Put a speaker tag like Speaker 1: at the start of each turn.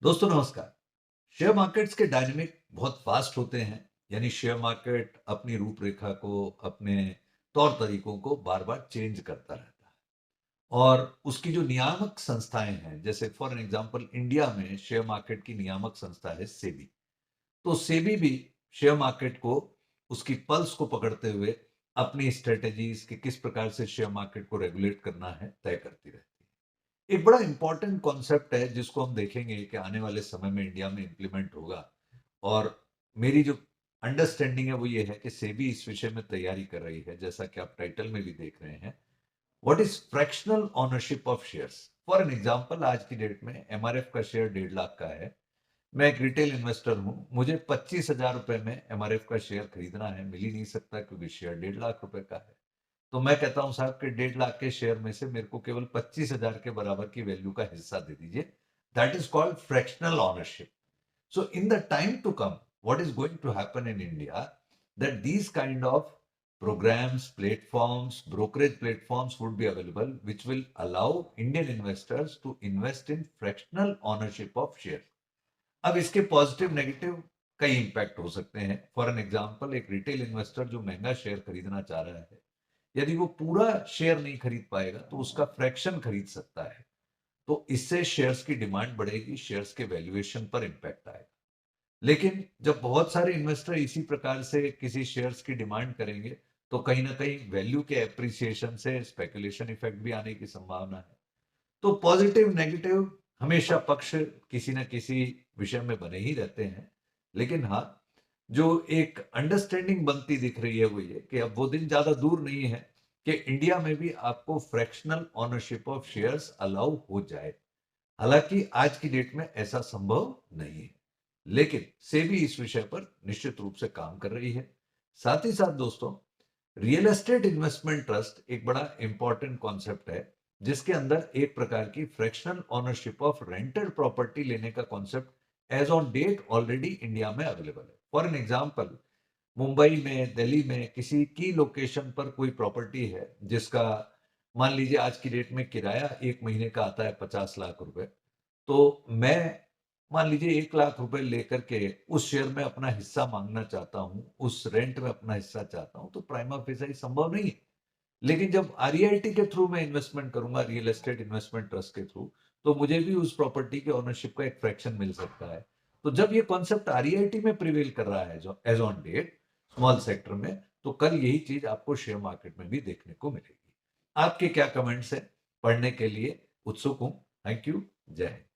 Speaker 1: दोस्तों नमस्कार। Share markets के डायनामिक बहुत फास्ट होते हैं। यानी शेयर मार्केट अपनी रूपरेखा को, अपने तौर तरीकों को बार बार चेंज करता रहता है। और उसकी जो नियामक संस्थाएं हैं, जैसे फॉर एन एग्जांपल इंडिया में शेयर मार्केट की नियामक संस्था है सेबी। तो सेबी भी शेयर मार्केट को, उसकी पल्स को पकड़ते हुए अपनी स्ट्रेटेजीज कि किस प्रकार से शेयर मार्केट को रेगुलेट करना है तय करती रहती है। एक बड़ा इंपॉर्टेंट कॉन्सेप्ट है जिसको हम देखेंगे कि आने वाले समय में इंडिया में इंप्लीमेंट होगा। और मेरी जो अंडरस्टैंडिंग है वो ये है कि सेबी इस विषय में तैयारी कर रही है, जैसा कि आप टाइटल में भी देख रहे हैं। What is fractional ownership of shares? For an example, आज की डेट में एमआरएफ का शेयर 1.5 लाख का है। मैं एक रिटेल इन्वेस्टर हूं, मुझे 25,000 रुपए में एमआरएफ का शेयर खरीदना है, मिल ही नहीं सकता क्योंकि शेयर 1.5 लाख रुपए का है। तो मैं कहता हूं साहब कि 1.5 लाख के शेयर में से मेरे को केवल 25,000 के बराबर की वैल्यू का हिस्सा दे दीजिए। That is called fractional ownership. So in the time to come, what is going to happen in India, that these kind of programs, platforms, brokerage platforms would be available, which will allow Indian investors to invest in fractional ownership of shares. अब इसके positive negative कई impact हो सकते हैं। For an example, एक retail investor जो महंगा share खरीदना चाह रहा है, यदि वो पूरा शेयर नहीं खरीद पाएगा तो उसका फ्रैक्शन खरीद सकता है। तो इससे शेयर्स की डिमांड बढ़ेगी, शेयर्स के वैल्यूएशन पर इंपैक्ट आएगा। लेकिन जब बहुत सारे इन्वेस्टर इसी प्रकार से किसी शेयर्स की डिमांड करेंगे, तो कहीं ना कहीं वैल्यू के एप्रिसिएशन से स्पेकुलेशन इफेक्ट भी आने की संभावना है। तो पॉजिटिव नेगेटिव हमेशा पक्ष किसी न किसी विषय में बने ही रहते हैं। लेकिन हाँ, जो एक अंडरस्टैंडिंग बनती दिख रही है वो ये कि अब वो दिन ज्यादा दूर नहीं है कि इंडिया में भी आपको fractional ownership of shares allow हो जाए। हालांकि आज की डेट में ऐसा संभव नहीं है, लेकिन सेबी इस विषय पर निश्चित रूप से काम कर रही है। साथ ही साथ दोस्तों, रियल एस्टेट इन्वेस्टमेंट ट्रस्ट एक बड़ा इंपॉर्टेंट कॉन्सेप्ट है, जिसके अंदर एक प्रकार की fractional ownership of rented property लेने का concept as on date already India में अवेलेबल है। फॉर एन एग्जांपल, मुंबई में, दिल्ली में किसी की लोकेशन पर कोई प्रॉपर्टी है जिसका मान लीजिए आज की डेट में किराया एक महीने का आता है 50 लाख रुपए। तो मैं मान लीजिए 1 लाख रुपए लेकर के उस शेयर में अपना हिस्सा मांगना चाहता हूं, उस रेंट में अपना हिस्सा चाहता हूं, तो प्राइमा फेसाई संभव नहीं है। लेकिन जब आरईआईटी के थ्रू मैं इन्वेस्टमेंट करूंगा, रियल एस्टेट इन्वेस्टमेंट ट्रस्ट के थ्रू, तो मुझे भी उस प्रॉपर्टी के ओनरशिप का एक फ्रैक्शन मिल सकता है। तो जब ये कॉन्सेप्ट आरईआईटी में प्रिवेल कर रहा है जो as on date small sector में, तो कल यही चीज आपको शेयर मार्केट में भी देखने को मिलेगी। आपके क्या कमेंट्स हैं? पढ़ने के लिए उत्सुक हूं। Thank you. जय हिंद।